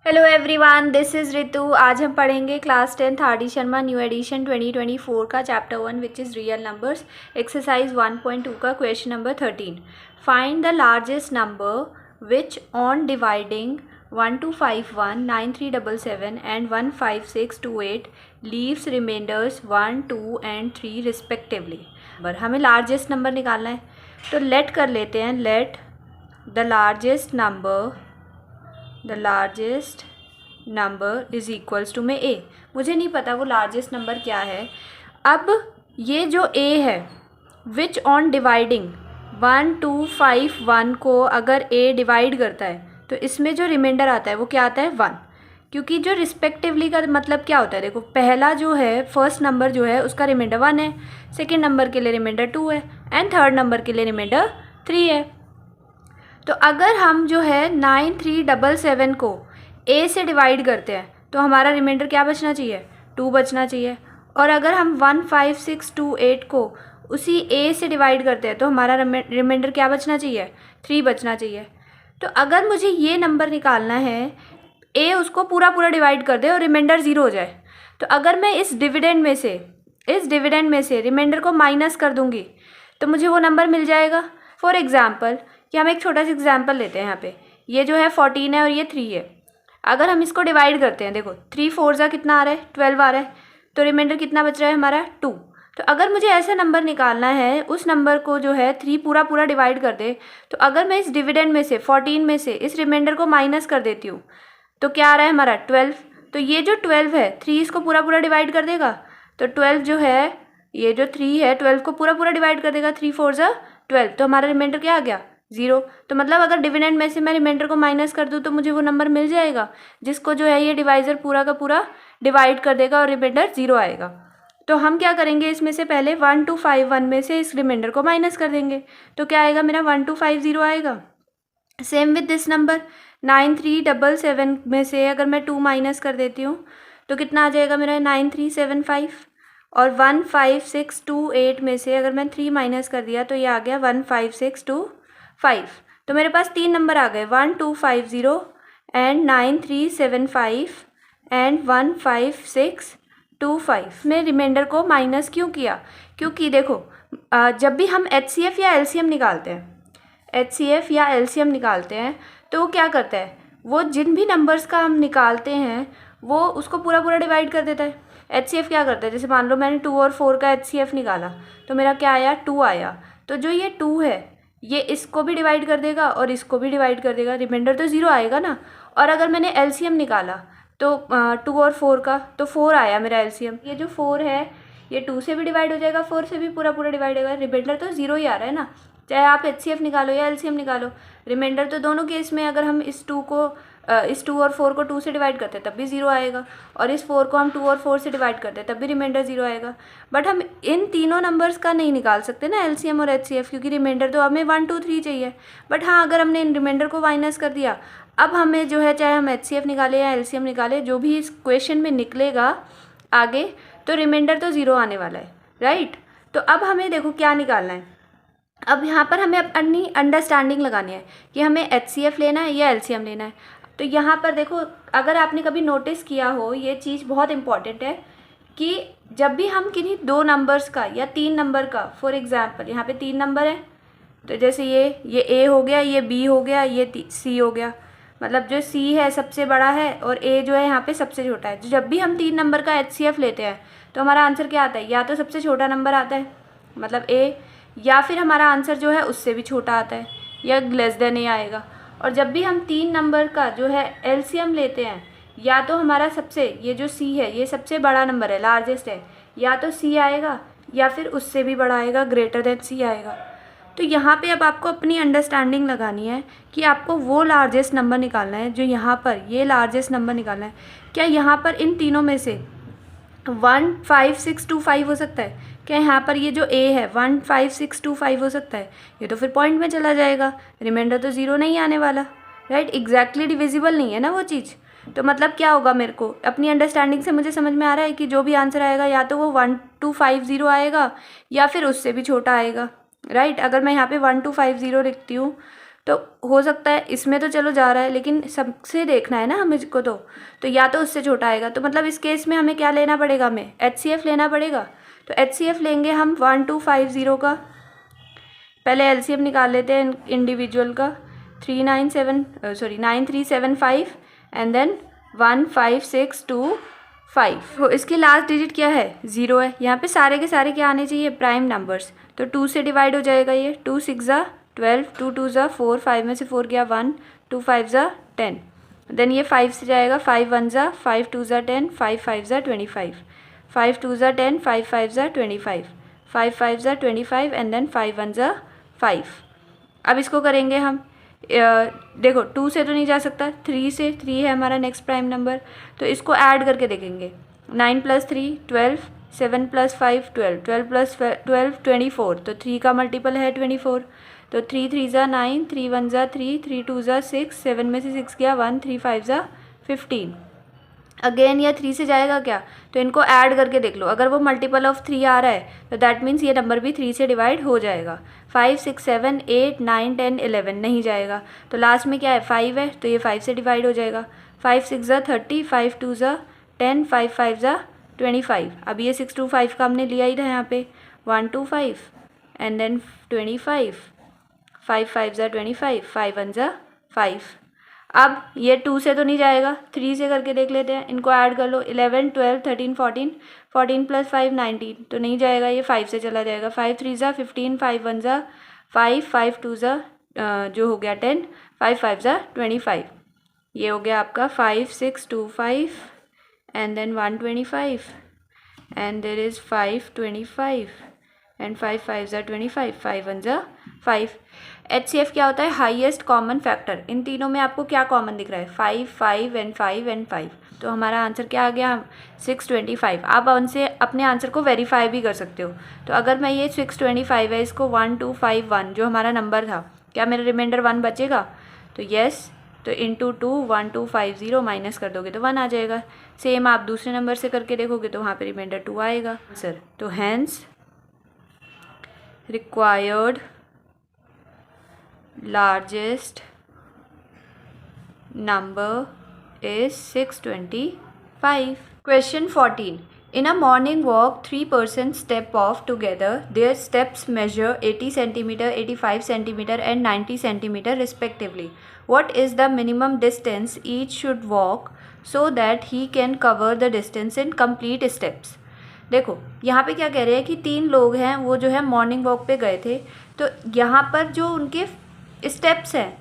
Hello everyone, this is Ritu. आज हम पढ़ेंगे class 10 R D. Sharma new edition 2024 का chapter 1 which is real numbers, exercise 1.2 का question number 13। Find the largest number which on dividing 1251, 9377 and 15628 leaves remainders 1, 2 and 3 respectively. हमें largest number निकालना है, तो let कर लेते हैं। Let the largest number is equals to में ए। मुझे नहीं पता वो लार्जेस्ट नंबर क्या है। अब ये जो ए है विच ऑन डिवाइडिंग 1251 को अगर ए डिवाइड करता है तो इसमें जो रिमाइंडर आता है वो क्या आता है 1, क्योंकि जो रिस्पेक्टिवली का मतलब क्या होता है, देखो पहला जो है फर्स्ट नंबर जो है उसका रिमाइंडर 1 है, सेकेंड नंबर के लिए रिमाइंडर 2 है एंड थर्ड नंबर के लिए रिमाइंडर 3 है। तो अगर हम जो है 9377 को ए से डिवाइड करते हैं तो हमारा रिमाइंडर क्या बचना चाहिए, 2 बचना चाहिए। और अगर हम 15628 को उसी ए से डिवाइड करते हैं तो हमारा रिमाइंडर क्या बचना चाहिए, 3 बचना चाहिए। तो अगर मुझे ये नंबर निकालना है, ए उसको पूरा पूरा डिवाइड कर दे और रिमाइंडर 0 हो जाए, तो अगर मैं इस डिविडेंड में से रिमाइंडर को माइनस कर दूंगी तो मुझे वो नंबर मिल जाएगा। फॉर एग्जाम्पल कि हम एक छोटा सा एग्जाम्पल लेते हैं। यहाँ पे ये जो है 14 है और ये 3 है। अगर हम इसको डिवाइड करते हैं, देखो 3 4 जा कितना आ रहा है, 12 आ रहा है, तो रिमाइंडर कितना बच रहा है हमारा 2। तो अगर मुझे ऐसा नंबर निकालना है, उस नंबर को जो है 3 पूरा पूरा डिवाइड कर दे, तो अगर मैं इस डिविडेंड में से 14 में से इस रिमाइंडर को माइनस कर देती हूँ तो क्या आ रहा है हमारा 12। तो ये जो 12 है 3 इसको पूरा पूरा डिवाइड कर देगा, तो 12 जो है, ये जो 3 है 12 को पूरा पूरा डिवाइड कर देगा, 3 4 जा 12, तो हमारा रिमाइंडर क्या आ गया 0। तो मतलब अगर डिविडेंड में से मैं रिमाइंडर को माइनस कर दूँ तो मुझे वो नंबर मिल जाएगा जिसको जो है ये डिवाइज़र पूरा का पूरा डिवाइड कर देगा और रिमाइंडर 0 आएगा। तो हम क्या करेंगे, इसमें से पहले 1251 में से इस रिमाइंडर को माइनस कर देंगे, तो क्या आएगा मेरा 1250 आएगा। सेम विद दिस नंबर 9377 में से अगर मैं 2 माइनस कर देती हूँ तो कितना आ जाएगा मेरा 9375। और 15628 में से अगर मैं 3 माइनस कर दिया तो ये आ गया 15625। तो मेरे पास 3 नंबर आ गए, 1250 एंड 9375 एंड 15625। मैं रिमाइंडर को माइनस क्यों किया, क्योंकि देखो जब भी हम HCF या LCM निकालते हैं तो वो क्या करता है, वो जिन भी नंबर्स का हम निकालते हैं वो उसको पूरा पूरा डिवाइड कर देता है। HCF क्या करता है, जैसे मान लो मैंने 2 और 4 का HCF निकाला तो मेरा क्या आया 2 आया, तो जो ये 2 है ये इसको भी डिवाइड कर देगा और इसको भी डिवाइड कर देगा, रिमाइंडर तो 0 आएगा ना। और अगर मैंने LCM निकाला तो 2 और 4 का, तो 4 आया मेरा LCM। ये जो 4 है ये 2 से भी डिवाइड हो जाएगा, 4 से भी पूरा पूरा डिवाइड होगा, रिमाइंडर तो 0 ही आ रहा है ना। चाहे आप HCF निकालो या LCM निकालो, रिमाइंडर तो दोनों केस में अगर हम इस 2 और 4 को 2 से डिवाइड करते हैं तब भी 0 आएगा, और इस 4 को हम 2 और 4 से डिवाइड करते हैं तब भी रिमाइंडर 0 आएगा। बट हम इन तीनों नंबर्स का नहीं निकाल सकते ना LCM और HCF, क्योंकि रिमाइंडर तो हमें 1 2 3 चाहिए। बट हाँ, अगर हमने इन रिमाइंडर को माइनस कर दिया, अब हमें जो है चाहे हम HCF निकालें या LCM निकालें, जो भी इस क्वेश्चन में निकलेगा आगे, तो रिमाइंडर तो 0 आने वाला है, राइट। तो अब हमें देखो क्या निकालना है। अब यहाँ पर हमें अपनी अंडरस्टैंडिंग लगानी है कि हमें HCF लेना है या LCM लेना है। तो यहाँ पर देखो, अगर आपने कभी नोटिस किया हो, ये चीज़ बहुत इंपॉर्टेंट है कि जब भी हम किन्हीं 2 नंबर्स का या 3 नंबर का, फॉर एग्जांपल यहाँ पे 3 नंबर हैं, तो जैसे ये A हो गया, ये B हो गया, ये C हो गया, मतलब जो C है सबसे बड़ा है और A जो है यहाँ पे सबसे छोटा है। तो जब भी हम 3 नंबर का HCF लेते हैं तो हमारा आंसर क्या आता है, या तो सबसे छोटा नंबर आता है मतलब A, या फिर हमारा आंसर जो है उससे भी छोटा आता है या लेस देन ए आएगा। और जब भी हम 3 नंबर का जो है LCM लेते हैं, या तो हमारा सबसे, ये जो C है ये सबसे बड़ा नंबर है, लार्जेस्ट है, या तो C आएगा या फिर उससे भी बड़ा आएगा, ग्रेटर देन C आएगा। तो यहाँ पे अब आपको अपनी अंडरस्टैंडिंग लगानी है कि आपको वो लार्जेस्ट नंबर निकालना है जो यहाँ पर ये लार्जेस्ट नंबर निकालना है। क्या यहाँ पर इन तीनों में से 15625 हो सकता है? क्या यहाँ पर ये जो A है 15625 हो सकता है? ये तो फिर पॉइंट में चला जाएगा, रिमाइंडर तो 0 नहीं आने वाला, राइट। एग्जैक्टली डिविजिबल नहीं है ना वो चीज़। तो मतलब क्या होगा, मेरे को अपनी अंडरस्टैंडिंग से मुझे समझ में आ रहा है कि जो भी आंसर आएगा या तो वो 1250 आएगा या फिर उससे भी छोटा आएगा, राइट। अगर मैं यहाँ पे 1250 लिखती हूँ तो हो सकता है इसमें तो चलो जा रहा है, लेकिन सबसे देखना है ना हमें को, तो या तो उससे छोटा आएगा। तो मतलब इस केस में हमें क्या लेना पड़ेगा, हमें HCF लेना पड़ेगा। तो HCF लेंगे हम 1250 का। पहले LCM निकाल लेते हैं इंडिविजुअल का, 9375 एंड देन 15625। तो इसकी लास्ट डिजिट क्या है, 0 है। यहाँ पे सारे के सारे क्या आने चाहिए, प्राइम नंबर्स। तो 2 से डिवाइड हो जाएगा ये, 2 6 ज़ा 12, 2 2 ज़ा 4, 5 में से 4 गया 1, 2 5 ज़ा 10। देन ये 5 से जाएगा, 5 1 ज़ा 5, 2 ज़ा 10, 5 5 ज़ा 25, 5 2 ज़ा 10, 5 5 ज़ा 25, 5 5 ज़ा 25 एंड देन 5 1 ज़ा 5। अब इसको करेंगे हम, देखो 2 से तो नहीं जा सकता, 3 से, 3 है हमारा नेक्स्ट प्राइम नंबर। तो इसको ऐड करके देखेंगे, 9 + 3 12, 7 + 5 12, 12 + 12 24। तो 3 का मल्टीपल है 24। तो 3 3 ज़ा 9, 3 1 ज़ा 3, 3 2 ज़ा 6, 7 में से 6 गया 1, 3 5 ज़ा 15। अगेन यह 3 से जाएगा क्या, तो इनको ऐड करके देख लो, अगर वो मल्टीपल ऑफ 3 आ रहा है तो दैट मीन्स ये नंबर भी 3 से डिवाइड हो जाएगा। 5 6 7 8 9 10 11 नहीं जाएगा। तो लास्ट में क्या है, 5 है, तो ये 5 से डिवाइड हो जाएगा। 5 6 ज़ा 30, 5 2 ज़ा 10, 5 5 ज़ा 25। अब ये 6 2 5 का हमने लिया ही था यहाँ पे, 1 2 5 एंड देन 25, 5 5 ज़ा 25, 5 1 ज़ा 5। अब ये 2 से तो नहीं जाएगा, 3 से करके देख लेते हैं, इनको ऐड कर लो, 11 12 13 14, 14 + 5 19। तो नहीं जाएगा, ये 5 से चला जाएगा। 5 3 ज़ा 15, 5 1 ज़ा 5, 5 2 ज़ा जो हो गया 10, 5 5 ज़ा 25। ये हो गया आपका 5 6 2 5 and then 125 and there is 525 and 5 5 ज़ा 25, 5 1 ज़ा 5। HCF क्या होता है, हाईएस्ट कॉमन फैक्टर। इन तीनों में आपको क्या कॉमन दिख रहा है, 5 5 एंड 5 एंड 5। तो हमारा आंसर क्या आ गया, 625। आप उनसे अपने आंसर को वेरीफाई भी कर सकते हो। तो अगर मैं ये 625 है, इसको 1251 जो हमारा नंबर था, क्या मेरा रिमाइंडर 1 बचेगा, तो येस। तो इंटू 2 1250 माइनस कर दोगे तो 1 आ जाएगा। सेम आप दूसरे नंबर से करके देखोगे तो वहाँ पे रिमाइंडर 2 आएगा सर। तो hence required largest number is 625. Question 14. In a morning walk, 3 persons step off together. Their steps measure 80 cm, 85 cm and 90 cm respectively. What is the minimum distance each should walk so that he can cover the distance in complete steps? देखो यहाँ पे क्या कह रहे हैं कि 3 लोग हैं, वो जो है मॉर्निंग वॉक पे गए थे। तो यहाँ पर जो उनके स्टेप्स हैं,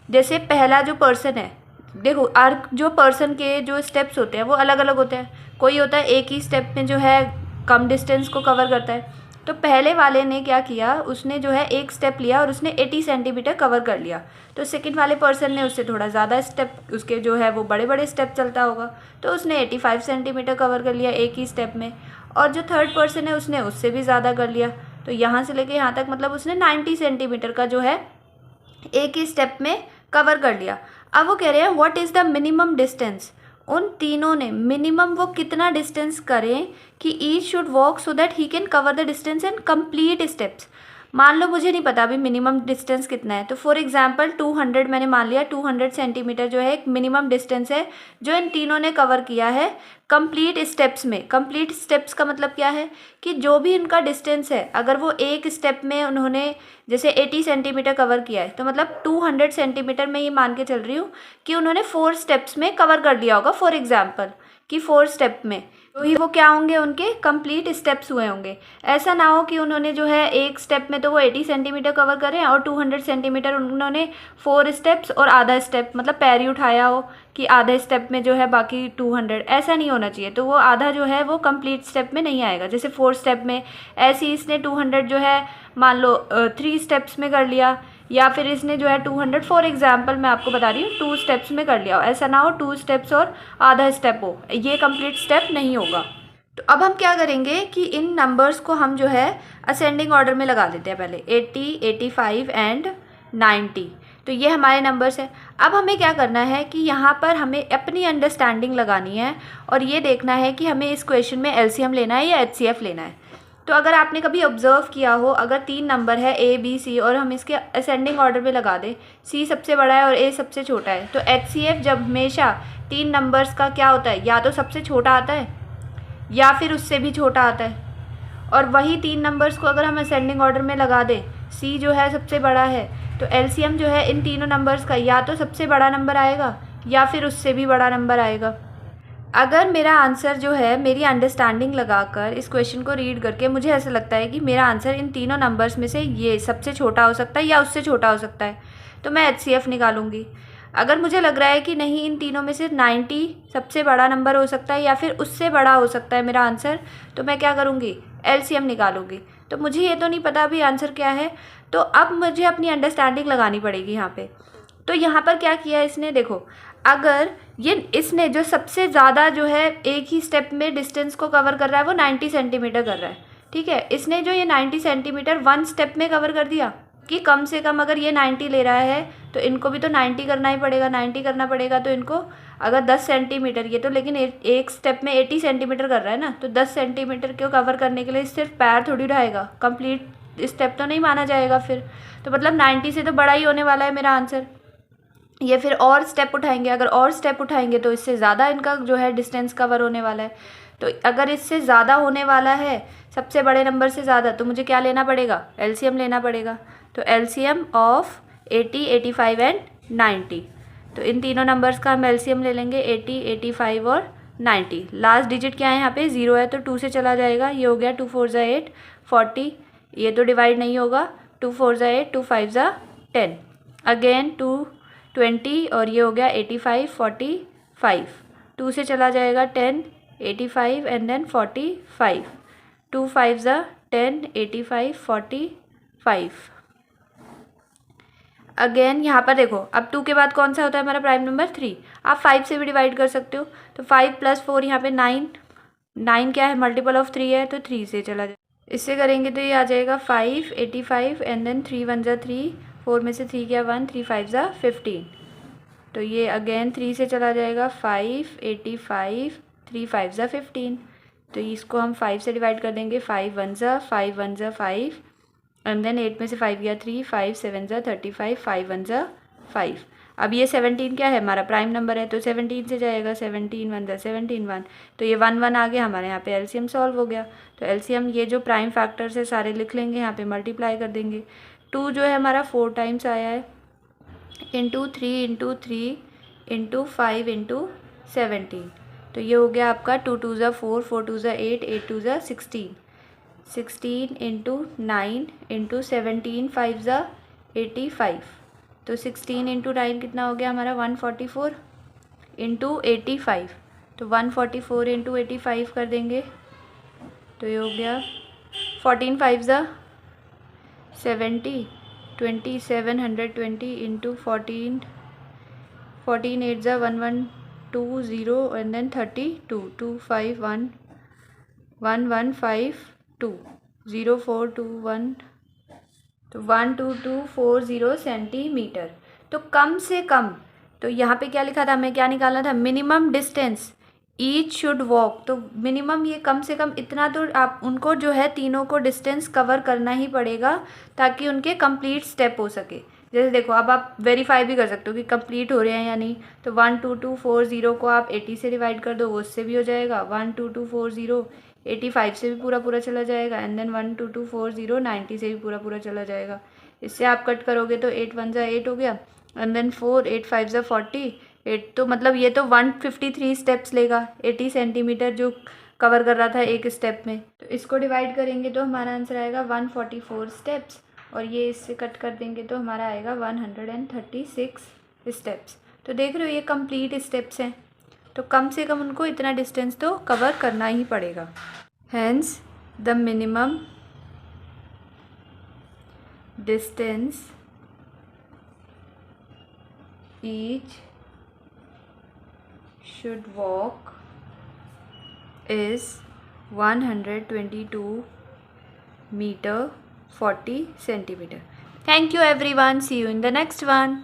जैसे पहला जो पर्सन है, देखो जो पर्सन के जो स्टेप्स होते हैं वो अलग अलग होते हैं। कोई होता है एक ही स्टेप में जो है कम डिस्टेंस को कवर करता है। तो पहले वाले ने क्या किया, उसने जो है एक स्टेप लिया और उसने 80 सेंटीमीटर कवर कर लिया। तो सेकंड वाले पर्सन ने उससे थोड़ा ज़्यादा स्टेप, उसके जो है वो बड़े बड़े स्टेप चलता होगा, तो उसने 85 सेंटीमीटर कवर कर लिया एक ही स्टेप में। और जो थर्ड पर्सन है उसने उससे भी ज़्यादा कर लिया। तो यहाँ से लेके यहाँ तक मतलब उसने 90 सेंटीमीटर का जो है एक ही स्टेप में कवर कर लिया। अब वो कह रहे हैं what is the minimum distance. उन तीनों ने मिनिमम वो कितना डिस्टेंस करें कि each should walk so that he can cover the distance in complete steps. मान लो मुझे नहीं पता अभी मिनिमम डिस्टेंस कितना है, तो फॉर एग्जांपल 200 मैंने मान लिया, 200 सेंटीमीटर जो है एक मिनिमम डिस्टेंस है जो इन तीनों ने कवर किया है कंप्लीट स्टेप्स में। कंप्लीट स्टेप्स का मतलब क्या है कि जो भी इनका डिस्टेंस है, अगर वो एक स्टेप में उन्होंने जैसे 80 सेंटीमीटर कवर किया है, तो मतलब 200 सेंटीमीटर में ये मान के चल रही हूँ कि उन्होंने 4 स्टेप्स में कवर कर लिया होगा। फॉर एग्जाम्पल कि 4 स्टेप में तो ही वो क्या होंगे, उनके कंप्लीट स्टेप्स हुए होंगे। ऐसा ना हो कि उन्होंने जो है एक स्टेप में तो वो 80 सेंटीमीटर कवर करें और 200 सेंटीमीटर उन्होंने 4 स्टेप्स और आधा स्टेप मतलब पैर ही उठाया हो कि आधे स्टेप में जो है बाकी 200, ऐसा नहीं होना चाहिए। तो वो आधा जो है वो कंप्लीट स्टेप में नहीं आएगा। जैसे 4 स्टेप में ऐसे ही इसने 200 जो है मान लो 3 स्टेप्स में कर लिया, या फिर इसने जो है 200 फॉर एग्जांपल मैं आपको बता रही हूँ 2 स्टेप्स में कर लिया। ऐसा ना हो 2 स्टेप्स और आधा स्टेप हो, ये कंप्लीट स्टेप नहीं होगा। तो अब हम क्या करेंगे कि इन नंबर्स को हम जो है असेंडिंग ऑर्डर में लगा देते हैं। पहले 80, 85 एंड 90। तो ये हमारे नंबर्स हैं। अब हमें क्या करना है कि यहाँ पर हमें अपनी अंडरस्टैंडिंग लगानी है और ये देखना है कि हमें इस क्वेश्चन में LCM लेना है या HCF लेना है। तो अगर आपने कभी ऑब्जर्व किया हो, अगर 3 नंबर है A B C और हम इसके असेंडिंग ऑर्डर में लगा दें, C सबसे बड़ा है और A सबसे छोटा है, तो HCF जब हमेशा 3 नंबर्स का क्या होता है, या तो सबसे छोटा आता है या फिर उससे भी छोटा आता है। और वही 3 नंबर्स को अगर हम असेंडिंग ऑर्डर में लगा दें, C जो है सबसे बड़ा है, तो LCM जो है इन तीनों नंबर्स का या तो सबसे बड़ा नंबर आएगा या फिर उससे भी बड़ा नंबर आएगा। अगर मेरा आंसर जो है, मेरी अंडरस्टैंडिंग लगाकर इस क्वेश्चन को रीड करके मुझे ऐसा लगता है कि मेरा आंसर इन तीनों नंबर्स में से ये सबसे छोटा हो सकता है या उससे छोटा हो सकता है, तो मैं HCF निकालूंगी। अगर मुझे लग रहा है कि नहीं, इन तीनों में से 90 सबसे बड़ा नंबर हो सकता है या फिर उससे बड़ा हो सकता है मेरा आंसर, तो मैं क्या करूँगी, LCM निकालूंगी। तो मुझे ये तो नहीं पता अभी आंसर क्या है, तो अब मुझे अपनी अंडरस्टैंडिंग लगानी पड़ेगी यहाँ पे। तो यहाँ पर क्या किया इसने, देखो, अगर ये इसने जो सबसे ज़्यादा जो है एक ही स्टेप में डिस्टेंस को कवर कर रहा है वो 90 सेंटीमीटर कर रहा है, ठीक है। इसने जो ये 90 सेंटीमीटर 1 स्टेप में कवर कर दिया कि कम से कम अगर ये 90 ले रहा है तो इनको भी तो 90 करना ही पड़ेगा, 90 करना पड़ेगा। तो इनको अगर 10 सेंटीमीटर, ये तो लेकिन एक स्टेप में 80 सेंटीमीटर कर रहा है ना, तो 10 सेंटीमीटर को कवर करने के लिए सिर्फ पैर थोड़ी उठाएगा, कंप्लीट स्टेप तो नहीं माना जाएगा फिर। तो मतलब 90 से तो बड़ा ही होने वाला है मेरा आंसर। ये फिर और स्टेप उठाएंगे, अगर और स्टेप उठाएंगे तो इससे ज़्यादा इनका जो है डिस्टेंस कवर होने वाला है। तो अगर इससे ज़्यादा होने वाला है, सबसे बड़े नंबर से ज़्यादा, तो मुझे क्या लेना पड़ेगा, LCM लेना पड़ेगा। तो LCM ऑफ 80, 85 एंड 90, तो इन तीनों नंबर्स का हम LCM ले लेंगे, 80, 85 और 90। लास्ट डिजिट क्या है यहाँ पे, 0 है, तो 2 से चला जाएगा, ये हो गया 2 4 ज़ा 8, 40, ये तो डिवाइड नहीं होगा, 2 4 ज़ा 8, 2 5 ज़ा 10, अगेन 2 20 और ये हो गया 85, 45, 2 से चला जाएगा 10, 85 एंड देन 45, 2 5 ज़ा 10, 85, 45। अगेन यहाँ पर देखो, अब 2 के बाद कौन सा होता है हमारा प्राइम नंबर, 3। आप 5 से भी डिवाइड कर सकते हो, तो 5 + 4 यहाँ पे 9, 9 क्या है, मल्टीपल ऑफ 3 है, तो 3 से चला जाएगा। इससे करेंगे तो ये आ जाएगा 5, 85 एंड देन 3 1 ज़ा 3, 4 में से 3 क्या 1, 3 5 ज़ा 15, तो ये अगेन 3 से चला जाएगा, 5, 85, 3 5 ज़ा 15, तो इसको हम 5 से डिवाइड कर देंगे, 5 1 ज़ा 5 1 ज़ा 5 एंड देन 8 में से 5 गया 3, 5 7 ज़ा 35, 5 1 ज़ा 5। अब ये 17 क्या है, हमारा प्राइम नंबर है, तो 17 से जाएगा, 17 1 ज़ा 17 1, तो ये 1 1 आ गया, हमारे यहाँ पे LCM सॉल्व हो गया। तो LCM ये जो प्राइम फैक्टर्स है सारे लिख लेंगे, यहाँ पे मल्टीप्लाई कर देंगे। 2 जो है हमारा 4 टाइम्स आया है, इंटू 3 इंटू 3 इंटू 5 इंटू 17, तो ये हो गया आपका 2 2 ज़ा 4, 4 2 ज़ा 8, 8 2 ज़ा 16, 16 इंटू 9 इंटू 17, 5 ज़ा 85, तो 16 इंटू 9 कितना हो गया हमारा, 144 इंटू 85, तो 144 इंटू 85 कर देंगे, तो ये हो गया 14 5 ज़ा 70, 2720 इंटू 14, 14 8 ज़ा 1120 एंड देन 32, 2 5 1 1 1 5 2 0 4 2 1, तो 1 2 2 4 0 सेंटीमीटर। तो कम से कम, तो यहाँ पे क्या लिखा था, हमें क्या निकालना था, minimum distance each should walk, तो मिनिमम ये कम से कम इतना तो आप उनको जो है तीनों को डिस्टेंस कवर करना ही पड़ेगा ताकि उनके कंप्लीट स्टेप हो सके। जैसे देखो, अब आप वेरीफाई भी कर सकते हो कि कंप्लीट हो रहे हैं या नहीं, तो 1 2 2 4 0 को आप 80 से डिवाइड कर दो, वो उससे भी हो जाएगा, 1 2 2 4 0 85 से भी पूरा पूरा चला जाएगा, एंड देन 1 2 2 4 0 90 से भी पूरा पूरा चला जाएगा। इससे आप कट करोगे तो 8 1 ज़ा 8 हो गया, एंड देन 4 8 5 ज़ा 40, 8, तो मतलब ये तो 153 स्टेप्स लेगा, 80 सेंटीमीटर जो कवर कर रहा था एक स्टेप में। तो इसको डिवाइड करेंगे तो हमारा आंसर आएगा 144 स्टेप्स, और ये इससे कट कर देंगे तो हमारा आएगा 136 स्टेप्स। तो देख रहे हो ये कंप्लीट स्टेप्स हैं, तो कम से कम उनको इतना डिस्टेंस तो कवर करना ही पड़ेगा। Hence the minimum distance each should walk is 122 meter 40 centimeter. Thank you everyone. See you in the next one.